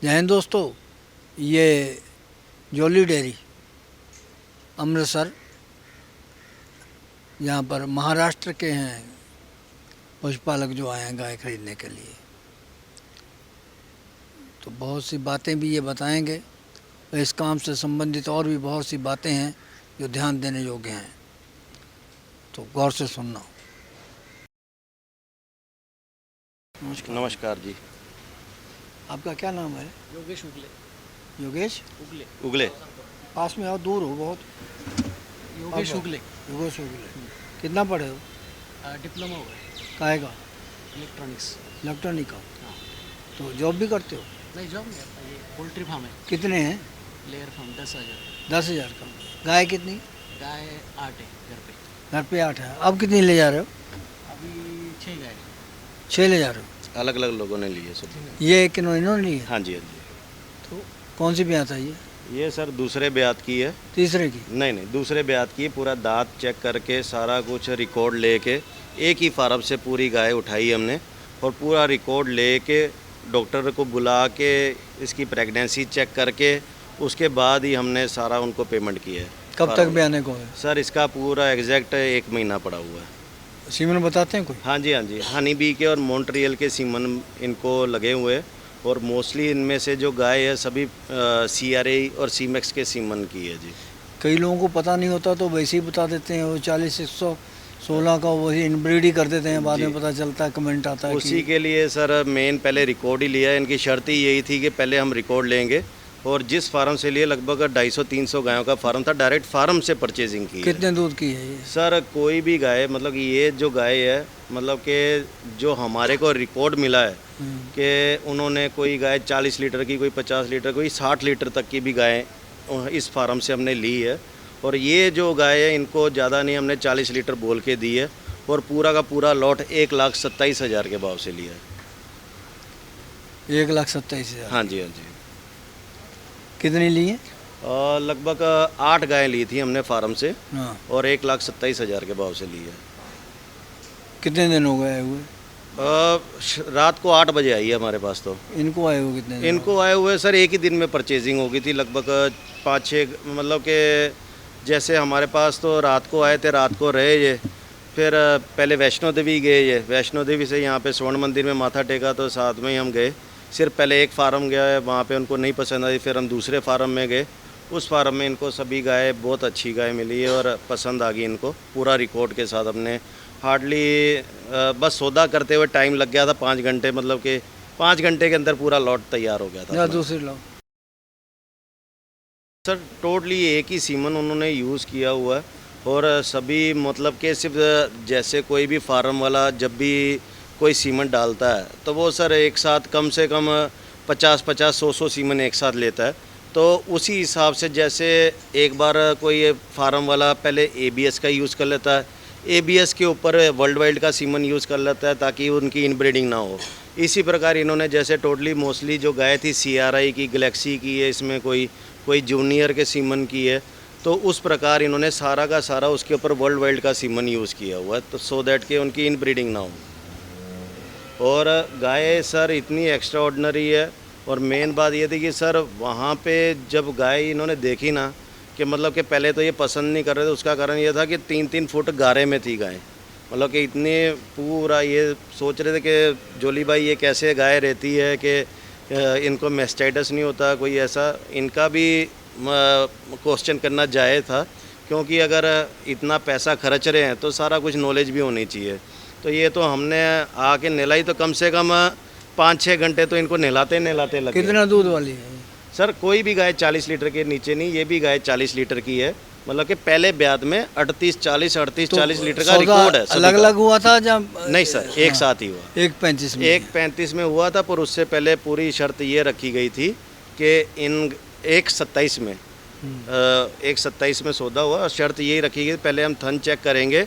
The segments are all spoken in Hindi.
जय हिंद दोस्तों, ये जॉली डेयरी अमृतसर, यहाँ पर महाराष्ट्र के हैं पशुपालक जो आए हैं गाय खरीदने के लिए। तो बहुत सी बातें भी ये बताएंगे और इस काम से संबंधित और भी बहुत सी बातें हैं जो ध्यान देने योग्य हैं, तो गौर से सुनना। नमस्कार जी। आपका क्या नाम है? योगेश उगले। योगेश उगले। पास में आओ, दूर हो बहुत। योगेश उगले। योगेश उगले। कितना पढ़े हो? डिप्लोमा हुआ है काहे का? इलेक्ट्रॉनिक्स। इलेक्ट्रॉनिक का। हाँ। तो जॉब भी करते हो? नहीं, जॉब नहीं करता, ये पोल्ट्री फार्म है। कितने हैं? Layer farm 10,000। 10,000 का। गाय कितनी? गाय 8 है घर पे। घर पे 8 है। अब कितनी ले जा रहे हो? अभी 6 गाय। 6 ले जा रहे हो। अलग अलग लोगों ने लिए सब। ये किन्होंने इन्होंने ली है? हाँ जी, हाँ जी। तो कौन सी ब्यात है ये सर दूसरे ब्यात की है। तीसरे की? नहीं नहीं, दूसरे ब्यात की। पूरा दांत चेक करके सारा कुछ रिकॉर्ड लेके एक ही फार्म से पूरी गाय उठाई हमने और पूरा रिकॉर्ड लेके डॉक्टर को बुला के इसकी प्रेगनेंसी चेक करके उसके बाद ही हमने सारा उनको पेमेंट किया है। कब तक ब्याने को है? सर इसका पूरा एग्जैक्ट 1 महीना पड़ा हुआ है। सीमन बताते हैं कोई? हाँ जी, हाँ जी। हनी बी के और मॉन्ट्रियल के सीमन इनको लगे हुए हैं और मोस्टली इनमें से जो गाय है सभी CRA और सीमेक्स के सीमन की है जी। कई लोगों को पता नहीं होता तो वैसे ही बता देते हैं, वो 40-116 का वही इनब्रीड ही कर देते हैं, बाद में पता चलता है, कमेंट आता है उसी के लिए सर मेन पहले रिकॉर्ड ही लिया है। इनकी शर्त ही यही थी कि पहले हम रिकॉर्ड लेंगे और जिस फार्म से लिए लगभग 250-300 गायों का फार्म था, डायरेक्ट फार्म से परचेजिंग की है। कितने दूध की है ये? सर कोई भी गाय, मतलब ये जो गाय है, मतलब कि जो हमारे को रिकॉर्ड मिला है कि उन्होंने कोई गाय 40 लीटर की, कोई 50 लीटर, कोई 60 लीटर तक की भी गाय इस फार्म से हमने ली है। और ये जो गाय है इनको ज़्यादा नहीं, हमने 40 लीटर बोल के दी है और पूरा का पूरा लॉट 1,27,000 के भाव से लिया है। 1,27,000? हाँ जी, हाँ जी। कितनी ली है? लगभग 8 गायें ली थी हमने फार्म से हाँ। और 1,27,000 के भाव से ली है। कितने दिन हो गए हुए? रात को 8 बजे आई है हमारे पास। तो इनको आए हुए कितने दिन? इनको आए हुए सर एक ही दिन में परचेजिंग हो गई थी, लगभग 5-6, मतलब कि जैसे हमारे पास तो रात को आए थे, रात को रहे ये, फिर पहले वैष्णो देवी गए ये, वैष्णो देवी से यहाँ पे स्वर्ण मंदिर में माथा टेका तो साथ में ही हम गए। सिर्फ पहले एक फार्म गया है, वहाँ पे उनको नहीं पसंद आई, फिर हम दूसरे फार्म में गए। उस फार्म में इनको सभी गाय, बहुत अच्छी गाय मिली है और पसंद आ गई इनको। पूरा रिकॉर्ड के साथ हमने हार्डली बस सौदा करते हुए टाइम लग गया था 5 घंटे, मतलब कि 5 घंटे के अंदर पूरा लॉट तैयार हो गया था। दूसरे लोग सर टोटली एक ही सीमन उन्होंने यूज़ किया हुआ है और सभी, मतलब कि सिर्फ जैसे कोई भी फार्म वाला जब भी कोई सीमन डालता है तो वो सर एक साथ कम से कम 50-50, 100-100 सीमन एक साथ लेता है। तो उसी हिसाब से जैसे एक बार कोई फार्म वाला पहले ABS का यूज़ कर लेता है, ABS के ऊपर वर्ल्ड वाइड का सीमन यूज़ कर लेता है ताकि उनकी इनब्रीडिंग ना हो। इसी प्रकार इन्होंने जैसे टोटली मोस्टली जो गाय थी CRI की, गैलेक्सी की है, इसमें कोई जूनियर के सीमन की है, तो उस प्रकार इन्होंने सारा का सारा उसके ऊपर वर्ल्ड वाइड का सीमन यूज़ किया हुआ है, तो सो दैट कि उनकी इनब्रीडिंग ना हो। और गाय सर इतनी एक्स्ट्रा ऑर्डिनरी है। और मेन बात ये थी कि सर वहाँ पे जब गाय इन्होंने देखी ना, कि मतलब कि पहले तो ये पसंद नहीं कर रहे थे, उसका कारण ये था कि 3-3 फुट गारे में थी गाय, मतलब कि इतने पूरा ये सोच रहे थे कि जोली भाई ये कैसे गाय रहती है कि इनको मेस्टाइटिस नहीं होता, कोई ऐसा। इनका भी क्वेश्चन करना जायज़ था, क्योंकि अगर इतना पैसा खर्च रहे हैं तो सारा कुछ नॉलेज भी होनी चाहिए। तो ये तो हमने आके नहलाई तो कम से कम 5-6 घंटे तो इनको नहलाते लगे। कितना दूध वाली है सर कोई भी गाय 40 लीटर के नीचे नहीं, ये भी गाय 40 लीटर की है। मतलब कि पहले ब्यात में 38-40 लीटर का रिकॉर्ड है। अलग अलग हुआ था जब? नहीं सर, एक साथ ही हुआ। 1:35 में? 1:35 में हुआ था, पर उससे पहले पूरी शर्त ये रखी गई थी कि इन 1:27 में 1:27 में सौदा हुआ और शर्त यही रखी गई, पहले हम थन चेक करेंगे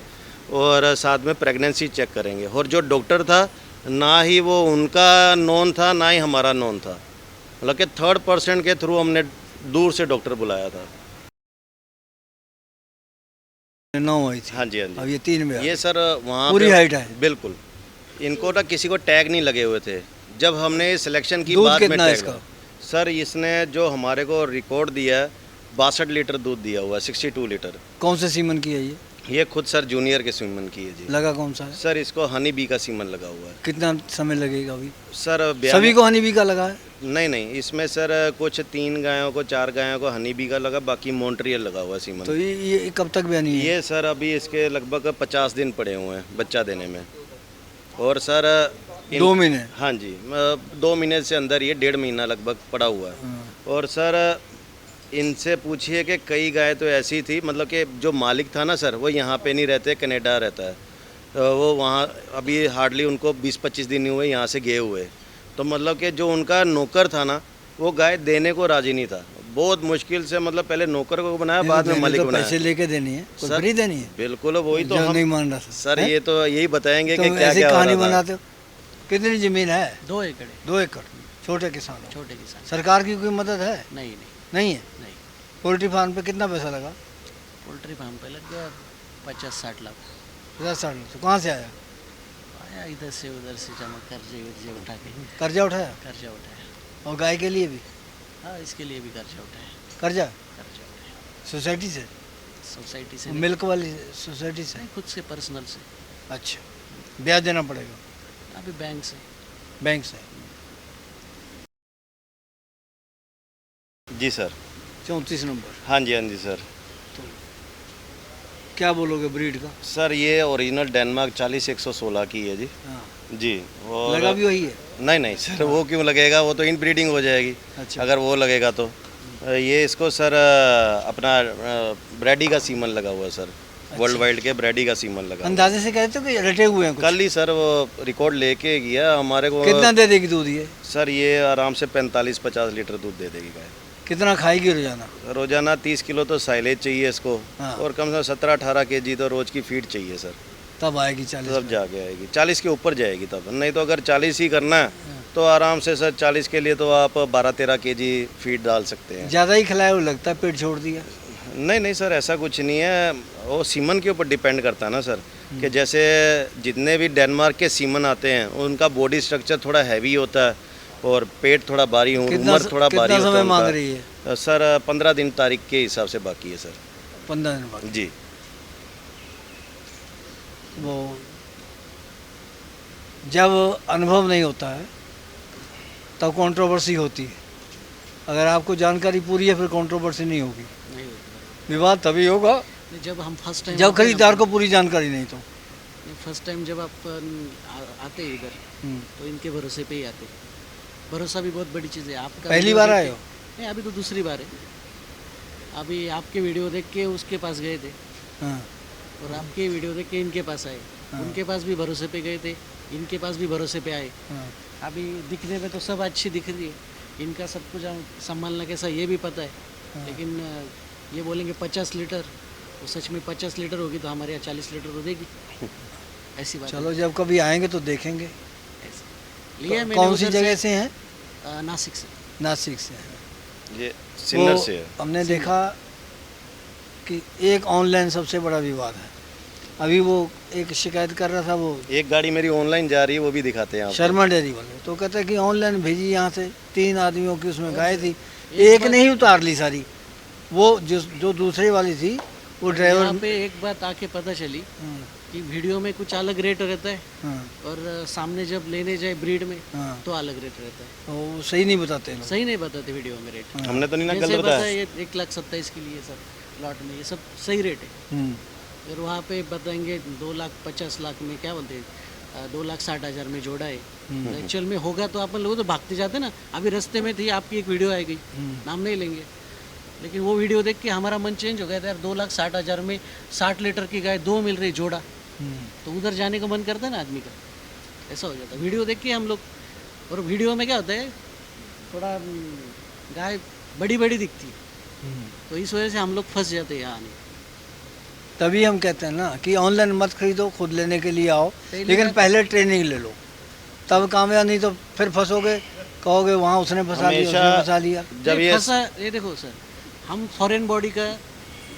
और साथ में प्रेगनेंसी चेक करेंगे। और जो डॉक्टर था, ना ही वो उनका नॉन था ना ही हमारा नॉन था, मतलब कि थर्ड पर्सन के थ्रू हमने दूर से डॉक्टर बुलाया था। 9 हुई थी। हाँ जी, हाँ जी। अब ये 3 में ये सर वहाँ पूरी हाइट है? बिल्कुल। इनको ना किसी को टैग नहीं लगे हुए थे, जब हमने सिलेक्शन की दूध बाद में कितना है टैग इसका? लगा। सर इसने जो हमारे को रिकॉर्ड दिया है 62 लीटर दूध दिया हुआ है, 62 लीटर। कौन से सीमन की है ये खुद सर जूनियर के सीमन की है जी। लगा कौन सा है? सर इसको हनी बी का सीमन लगा हुआ है। कितना समय लगेगा अभी? सर सभी को हनी बी का लगा है? नहीं नहीं, इसमें सर कुछ 3 गायों को 4 गायों को हनी बी का लगा, बाकी मॉन्ट्रियल लगा हुआ है सीमन। तो ये कब तक बयानी है? ये सर अभी इसके लगभग 50 दिन पड़े हुए हैं बच्चा देने में। और सर 2 महीने? हाँ जी, 2 महीने से अंदर ये 1.5 महीना लगभग पड़ा हुआ है। हाँ। और सर इनसे पूछिए कि कई गाय तो ऐसी थी, मतलब कि जो मालिक था ना सर वो यहाँ पे नहीं रहते, कनाडा रहता है। तो वो वहाँ अभी हार्डली उनको 20-25 दिन हुए यहाँ से गए हुए। तो मतलब कि जो उनका नौकर था ना वो गाय देने को राजी नहीं था। बहुत मुश्किल से मतलब पहले नौकर को बनाया, बाद में मालिक तो बनाया। पैसे लेके देनी है, कोई सर, फ्री देनी है? बिल्कुल वही तो जो हम नहीं मान रहा सर है? ये तो यही बताएंगे कि तुम क्या ऐसी क्या हो कहानी रहा था। बनाते हो? कितनी जमीन है? 2 एकड़ 2 एकड़। छोटे किसान हो। छोटे किसान। सरकार की कोई मदद है? नहीं नहीं है? नहीं। पोल्ट्री फार्म पे कितना पैसा लगा? पोल्ट्री फार्म पे लग गया 50-60 लाख। 50-60 तो कहाँ से आया? आया इधर से उधर से जमा कर्जे वर्जे उठा के कर्जा उठाया? कर्जा उठाया। और गाय के लिए भी हाँ, इसके लिए भी कर्जा उठाया। कर्जा? कर्जा उठाया सोसाइटी से? सोसाइटी से नहीं, मिल्क वाली सोसाइटी से? नहीं, खुद से पर्सनल से। अच्छा, ब्याज देना पड़ेगा? अभी बैंक से। बैंक से? जी सर। 34 नंबर। हाँ जी, हाँ जी सर। क्या बोलोगे ब्रीड का? सर ये ओरिजिनल डेनमार्क 40-116 की है जी। हाँ। जी। और लगा भी वही है? नहीं नहीं सर, वो क्यों लगेगा, वो तो इन ब्रीडिंग हो जाएगी। अच्छा। अगर वो लगेगा तो ये इसको सर अपना ब्रैडी का सीमन लगा हुआ है सर। वर्ल्ड वाइड के ब्रैडी का सीमन लगा हुआ है। अंदाजे से कहते हो कि रटे हुए हैं कुछ? कल ही सर वो रिकॉर्ड लेके गया हमारे को। कितना दे देगी दूध ये? सर ये आराम से 45-50 लीटर दूध दे देगी गाय। कितना खाएगी रोजाना? रोजाना 30 किलो तो साइलेज चाहिए इसको। हाँ। और कम से कम 17-18 केजी तो रोज की फीड चाहिए सर। तब आएगी 40 तब में। जाके आएगी 40 के ऊपर जाएगी तब। नहीं तो अगर 40 ही करना है तो आराम से सर 40 के लिए तो आप 12-13 केजी फीड डाल सकते हैं। ज़्यादा ही खिलाया वो लगता है, पेट छोड़ दिया? नहीं नहीं सर, ऐसा कुछ नहीं है। वो सीमन के ऊपर डिपेंड करता है ना सर, कि जैसे जितने भी डेनमार्क के सीमन आते हैं उनका बॉडी स्ट्रक्चर थोड़ा हैवी होता है और पेट थोड़ा भारी हो, उम्र थोड़ा भारी कितना होता समय है मांग उनका। रही है? सर 15 दिन तारीख के हिसाब से बाकी है सर। 15 दिन बाद? जी। वो जब अनुभव नहीं होता है तब कंट्रोवर्सी होती है। अगर आपको जानकारी पूरी है फिर कंट्रोवर्सी नहीं होगी। नहीं होता। विवाद तभी होगा जब हम फर्स्ट टाइम जब खरीदार को पूरी जानकारी नहीं तो। फर्स्ट टाइम जब आप आते हैं इधर तो इनके भरोसे पे ही आते। भरोसा भी बहुत बड़ी चीज़ है। आपका पहली वीडियो बार देख आए के- हो? नहीं, अभी तो दूसरी बार है। अभी आपके वीडियो देख के उसके पास गए थे हाँ। और आपके वीडियो देख के इनके पास आए। उनके पास भी भरोसे पे गए थे, इनके पास भी भरोसे पे आए। हाँ। अभी दिखने में तो सब अच्छी दिख रही है, इनका सब कुछ संभालना कैसा ये भी पता है। लेकिन ये बोलेंगे 50 लीटर, तो सच में 50 लीटर होगी तो हमारे यहाँ 40 लीटर तो देगी। ऐसी बात चलो जब कभी आएंगे तो देखेंगे। है। लिए मैंने कौन सी उधर जगह से हैं? नासिक से। नासिक से हैं। ये सिन्नर वो से है। हमने देखा कि एक ऑनलाइन सबसे बड़ा विवाद है। अभी वो एक शिकायत कर रहा था वो एक गाड़ी मेरी ऑनलाइन जा रही है, वो भी दिखाते हैं आपको। शर्मा डेयरी वाले, तो कहते हैं कि ऑनलाइन भेजी यहाँ से 3 आदमियों की उसमें गाय थी, एक ने ही उतार ली सारी। वो जो दूसरी वाली थी वो यहाँ ड्राइवर। पे एक बात आके पता चली हाँ, कि वीडियो में कुछ अलग रेट रहता है हाँ, और सामने जब लेने जाए ब्रीड में हाँ। तो अलग रेट रहता है। तो वो सही नहीं बताते लोग। सही नहीं बताते वीडियो में रेट। हमने तो नहीं ना जैसे गलत बताया बताया। ये 1,27,000 के लिए सब प्लॉट में ये सब सही रेट है। हम्म, फिर वहाँ पे बताएंगे 2,50,000 में क्या बोलते हैं 2,60,000 में जोड़ा है। एक्चुअल में होगा तो अपन लोग तो भागते जाते ना। अभी रास्ते में थी आपकी एक वीडियो आएगी, नाम नहीं लेंगे, लेकिन वो वीडियो देख के हमारा मन चेंज हो गया था यार। 2,60,000 में 60 लीटर की गाय 2 मिल रही जोड़ा, तो उधर जाने का मन करता है ना आदमी का। ऐसा हो जाता है वीडियो देख के हम लोग। और वीडियो में क्या होता है थोड़ा गाय बड़ी बड़ी दिखती है, तो इस वजह से हम लोग फंस जाते हैं यहाँ आने। तभी हम कहते हैं ना कि ऑनलाइन मत खरीदो, खुद लेने के लिए आओ, लेकिन पहले ट्रेनिंग ले लो, तब कामयाब। नहीं तो फिर फंसोगे, कहोगे वहाँ उसने फंसा लिया, उसने हमेशा फंसा लिया। जब ये फंसा ये देखो सर, हम फॉरेन बॉडी का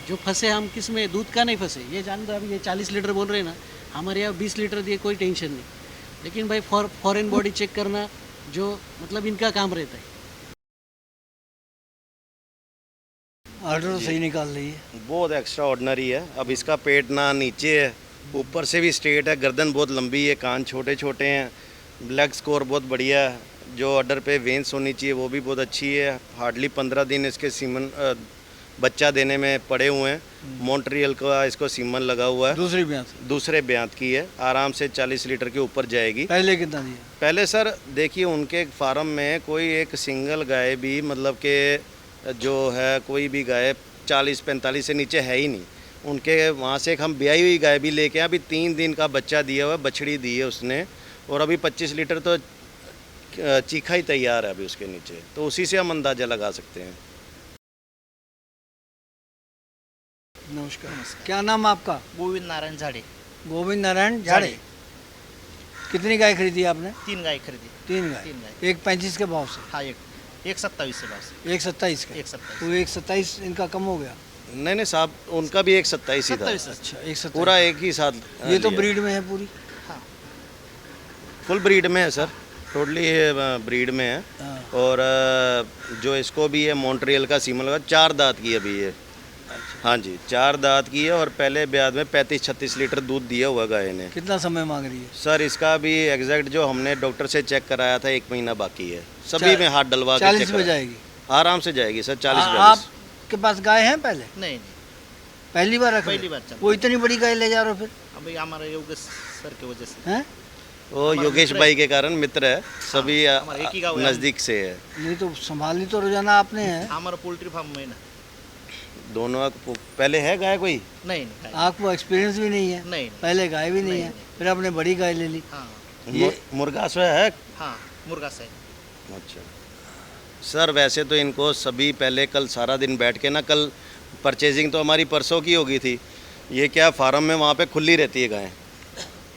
जो फंसे, हम किस में दूध का नहीं फंसे। ये जान दो, अभी ये 40 लीटर बोल रहे हैं ना, हमारे यहाँ 20 लीटर दिए कोई टेंशन नहीं। लेकिन भाई फॉरेन बॉडी चेक करना जो मतलब इनका काम रहता है। ऑर्डर तो सही निकाल रही है। बहुत एक्स्ट्रा ऑर्डिनरी है। अब इसका पेट ना नीचे है, ऊपर से भी स्ट्रेट है, गर्दन बहुत लंबी है, कान छोटे छोटे हैं, ब्लैक स्कोर बहुत बढ़िया है, जो ऑर्डर पे वेंस होनी चाहिए वो भी बहुत अच्छी है। हार्डली 15 दिन इसके सीमन बच्चा देने में पड़े हुए हैं। मॉन्ट्रियल का इसको सीमन लगा हुआ है, दूसरे ब्यांत की है, आराम से 40 लीटर के ऊपर जाएगी। पहले कितना दिया? पहले सर देखिए उनके फार्म में कोई एक सिंगल गाय भी मतलब कि जो है कोई भी गाय 40-45 से नीचे है ही नहीं। उनके वहाँ से एक हम ब्याई हुई गाय भी लेके आए, अभी 3 दिन का बच्चा दिया हुआ है, बछड़ी दी है उसने, और अभी 25 लीटर तो चीखा ही तैयार है अभी उसके नीचे, तो उसी से हम अंदाज़ा लगा सकते हैं। नमस्कार, क्या नाम आपका? गोविंद नारायण झाड़े। गोविंद नारायण झाड़े। कितनी गाय खरीदी आपने? 3 गाय खरीदी। 3 गाय। 3 गाय। 1.35 के भाव से? हाँ, 1.27 से बस। 1.27 का? 1.27। तो 1.27 इनका कम हो गया? नहीं साहब, उनका भी 1.27 ही था। 27। अच्छा, 1.27 पूरा एक ही साथ ये तो लिया। ब्रीड में है पूरी? हाँ। फुल ब्रीड में है सर, टोटली ब्रीड में है। हाँ। और जो इसको भी है मॉन्ट्रियल का सीमन लगा, 4 दांत की अभी ये। हाँ जी, 4 दांत की है, और पहले ब्याज में 35-36 लीटर दूध दिया हुआ गाय ने। कितना समय मांग रही है? सर इसका भी एग्जैक्ट जो हमने डॉक्टर से चेक कराया था 1 महीना बाकी है, सभी में हाथ डलवा के 40 चेक में कराया। जाएगी? आराम से जाएगी सर, 40-42। आपके पास गाय है पहले? नहीं, पहली बार रख रहे? पहली बार चल। वो इतनी बड़ी गाय ले जा रहे हो फिर? अभी हमारे योगेश सर की वजह से। हैं? वो योगेश भाई के कारण मित्र है, सभी हमारा एक ही गाँव है। नज़दीक से है। नहीं तो संभालनी तो रोजाना आपने है। हमारा पोल्ट्री फार्म में ना। दोनों पहले है गाय कोई? नहीं। आपको एक्सपीरियंस भी नहीं है? नहीं। पहले गाय भी नहीं है, फिर आपने बड़ी गाय ले ली। हाँ, मुर्गा से है? हाँ, मुर्गा से। अच्छा सर, वैसे तो इनको सभी पहले कल सारा दिन बैठ के ना, कल परचेजिंग तो हमारी परसों की हो गई थी। ये क्या फार्म में वहाँ पे खुली रहती है गाय,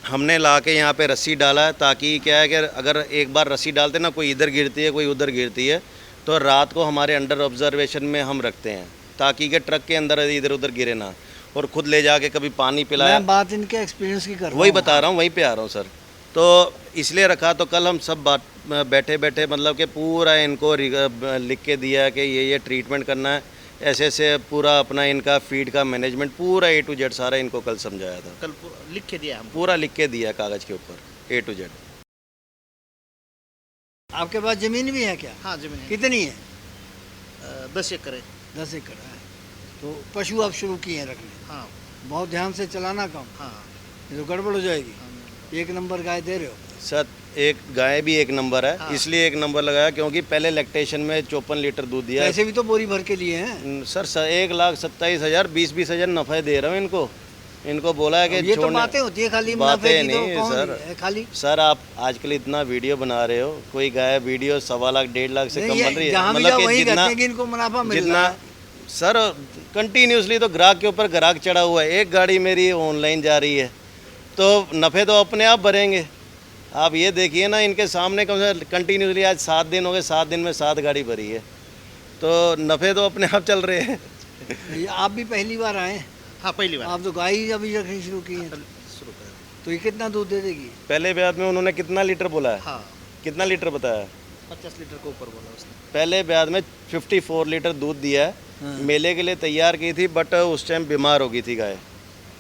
हमने ला के यहाँ पे रस्सी डाला है, ताकि क्या है कि अगर एक बार रस्सी डालते ना, कोई इधर गिरती है कोई उधर गिरती है, तो रात को हमारे अंडर ऑब्जर्वेशन में हम रखते हैं, ताकि के ट्रक के अंदर इधर उधर गिरे ना, और खुद ले जाके कभी पानी पिलाया। मैं बात इनके एक्सपीरियंस की कर रहा हूँ। वही बता रहा हूँ, वहीं पे आ रहा हूँ सर। तो इसलिए रखा, तो कल हम सब बात बैठे बैठे मतलब कि पूरा इनको लिख के दिया कि ये ट्रीटमेंट करना है, ऐसे ऐसे पूरा अपना इनका फीड का मैनेजमेंट पूरा A to Z सारा इनको कल समझाया था। कल लिख के दिया हम। पूरा लिख के दिया कागज़ के ऊपर A to Z। आपके पास जमीन भी है क्या? हाँ, जमीन है। कितनी है? 10 एकड़ है। 10 एकड़ है। तो पशु आप शुरू किए हैं रखने? हाँ, बहुत ध्यान से चलाना काम, हाँ। ये तो गड़बड़ हो जाएगी। 1 नंबर गाय दे रहे हो? सर एक गाय भी 1 नंबर है। हाँ। इसलिए 1 नंबर लगाया क्योंकि पहले लैक्टेशन में 54 लीटर दूध दिया। ऐसे भी तो बोरी भर के लिए हैं। सर 1,27,000 20-20 हज़ार नफ़ा दे रहा हूँ इनको बोला है कि ये तो बातें होती है खाली, बातें मुनाफे की तो नहीं कौन सर। है खाली? सर आप आजकल इतना वीडियो बना रहे हो, कोई गाय वीडियो 1.25 लाख 1.5 लाख से कम नहीं, बन रही है, जहाँ भी मतलब जाओ कि वहीं कहते जितना हैं कि इनको मुनाफा मिल रहा जितना है। सर कंटिन्यूसली तो ग्राहक के ऊपर ग्राहक चढ़ा हुआ है। एक गाड़ी मेरी ऑनलाइन जा रही है, तो नफ़े तो अपने आप भरेंगे। आप ये देखिए ना, इनके सामने कम से कंटिन्यूसली आज 7 दिन हो गए, 7 दिन में 7 गाड़ी भरी है, तो नफ़े तो अपने आप चल रहे हैं। ये आप भी पहली बार आए हैं? हाँ, पहली बार आप तो गाय ही अभी रखनी शुरू की है, शुरू कर। तो ये कितना दूध दे देगी? पहले ब्याज में उन्होंने कितना लीटर बोला है? हाँ, कितना लीटर बताया? 50 लीटर के ऊपर बोला उसने। पहले ब्याज में 54 लीटर दूध दिया है। हाँ। मेले के लिए तैयार की थी, बट उस टाइम बीमार हो गई थी गाय,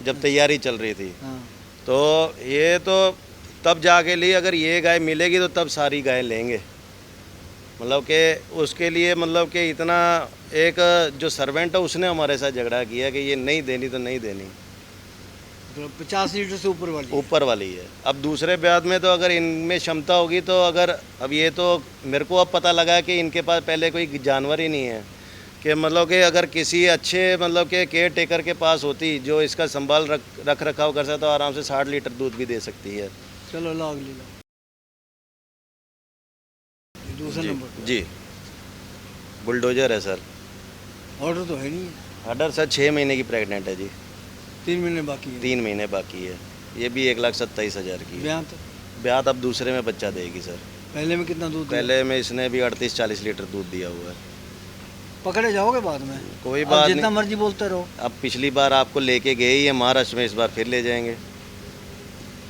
जब तैयारी चल रही थी। हाँ। तो ये तो तब जाके लिए, अगर ये गाय मिलेगी तो तब सारी गाय लेंगे। मतलब कि उसके लिए मतलब कि इतना एक जो सर्वेंट है उसने हमारे साथ झगड़ा किया कि ये नहीं देनी तो नहीं देनी, तो 50 लीटर से ऊपर वाली? ऊपर वाली है। अब दूसरे ब्याज में तो अगर इनमें क्षमता होगी तो, अगर अब ये तो मेरे को अब पता लगा कि इनके पास पहले कोई जानवर ही नहीं है, कि मतलब कि अगर किसी अच्छे मतलब के केयर टेकर के पास होती जो इसका संभाल रख रखाव कर सकता, तो आराम से 60 लीटर दूध भी दे सकती है। चलो लाओ अगली लो। दूसरा नंबर जी बुलडोजर है सर। ऑर्डर तो है नहीं? ऑर्डर सर 6 महीने की प्रेग्नेंट है जी। 3 महीने बाकी है? 3 महीने बाकी है। ये भी 1,27,000 की है। ब्याह तो ब्यात अब दूसरे में बच्चा देगी सर। पहले में कितना दूध दिया? पहले में इसने भी 38-40 लीटर दूध दिया हुआ है। पकड़े जाओगे बाद में? कोई अब बात जितना नहीं, मर्जी बोलते रहो। अब पिछली बार आपको लेके गए ही है महाराष्ट्र में, इस बार फिर ले जाएंगे।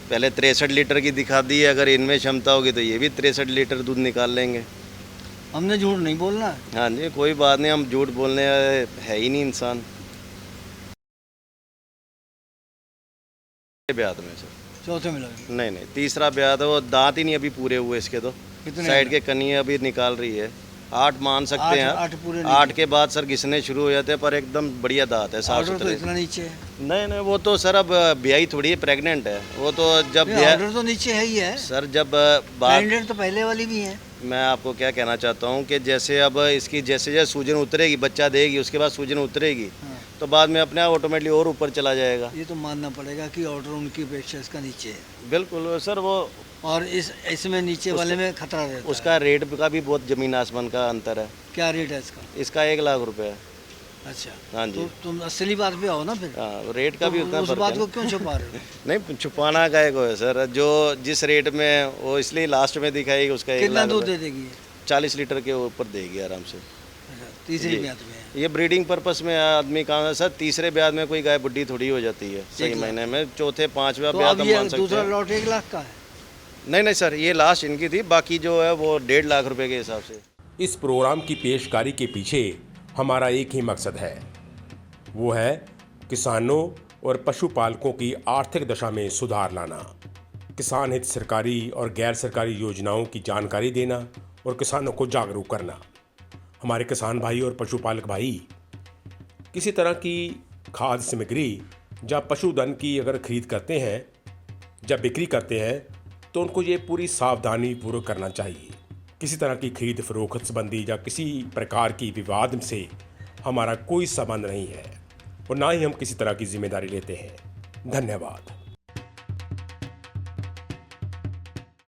पहले 63 लीटर की दिखा दी है, अगर इनमें क्षमता होगी तो ये भी 63 लीटर दूध निकाल लेंगे। हमने झूठ नहीं बोलना है। हाँ जी, कोई बात नहीं, हम झूठ बोलने है ही नहीं इंसान। ब्याह में सर, चौथे में लगे। नहीं नहीं, तीसरा ब्याह था, वो दांत ही नहीं अभी पूरे हुए इसके तो। कितने साइड के कनिए अभी निकाल रही है। 8 मान सकते हैं। 8 पूरे नहीं 8 के बाद सर घिसने शुरू हो जाते हैं, पर एकदम बढ़िया दांत है, साफ ऑर्डर तो सुथरे। इतना नीचे है। नहीं नहीं, वो तो सर अब ब्याही थोड़ी है, प्रेग्नेंट है वो तो। जब नहीं, ब्याह ऑर्डर तो नीचे है ही है। सर जब बात, कैंडिडेट तो पहले वाली भी है। मैं आपको क्या कहना चाहता हूँ कि जैसे अब इसकी जैसे जैसे सूजन उतरेगी, बच्चा देगी, उसके बाद सूजन उतरेगी, हाँ। तो बाद में अपने आप ऑटोमेटिकली और ऊपर चला जाएगा। ये तो मानना पड़ेगा कि ऑर्डर उनकी अपेक्षा इसका नीचे है, बिल्कुल सर, वो और इसमें नीचे वाले में खतरा रहता है। उसका रेट का भी बहुत ज़मीन आसमान का अंतर है। क्या रेट है इसका? इसका 1 लाख रुपए है। अच्छा, हाँ जी। तो तुम असली बात पे आओ ना फिर। हाँ, रेट का भी तो उतना उस फर्क बात है को ना। क्यों छुपा रहे हो? नहीं, छुपाना काहे को है सर, जो जिस रेट में वो इसलिए लास्ट में दिखाएगी उसका 1 कितना लाख दूध रुपए। दे देगी ये? 40 लीटर के ऊपर देगी आराम से। अच्छा, तीसरी जी। ब्याह में है। ये ब्रीडिंग पर्पस में आदमी कहाँ है सर, तीसरे ब्याह में कोई गाय बुढ़ी थोड़ी हो जाती है सही 1 लाख। महीने में, चौथे पांचवा तो ब्याह अब तो ये मान सकते दूसरा हैं। लॉट 1 लाख का है। नहीं नहीं सर, ये लास्ट इनकी थी, बाकी जो है वो 1.5 लाख रुपए के हिसाब से। इस प्रोग्राम की पेशकारी के पीछे हमारा एक ही मकसद है, वो है किसानों और पशुपालकों की आर्थिक दशा में सुधार लाना, किसान हित सरकारी और गैर सरकारी योजनाओं की जानकारी देना और किसानों को जागरूक करना। हमारे किसान भाई और पशुपालक भाई किसी तरह की खाद्य सामग्री या पशुधन की अगर खरीद करते हैं या बिक्री करते हैं तो उनको ये पूरी सावधानी पूर्वक करना चाहिए। किसी तरह की खरीद फरोख्त संबंधी या किसी प्रकार की विवाद से हमारा कोई संबंध नहीं है और ना ही हम किसी तरह की जिम्मेदारी लेते हैं। धन्यवाद।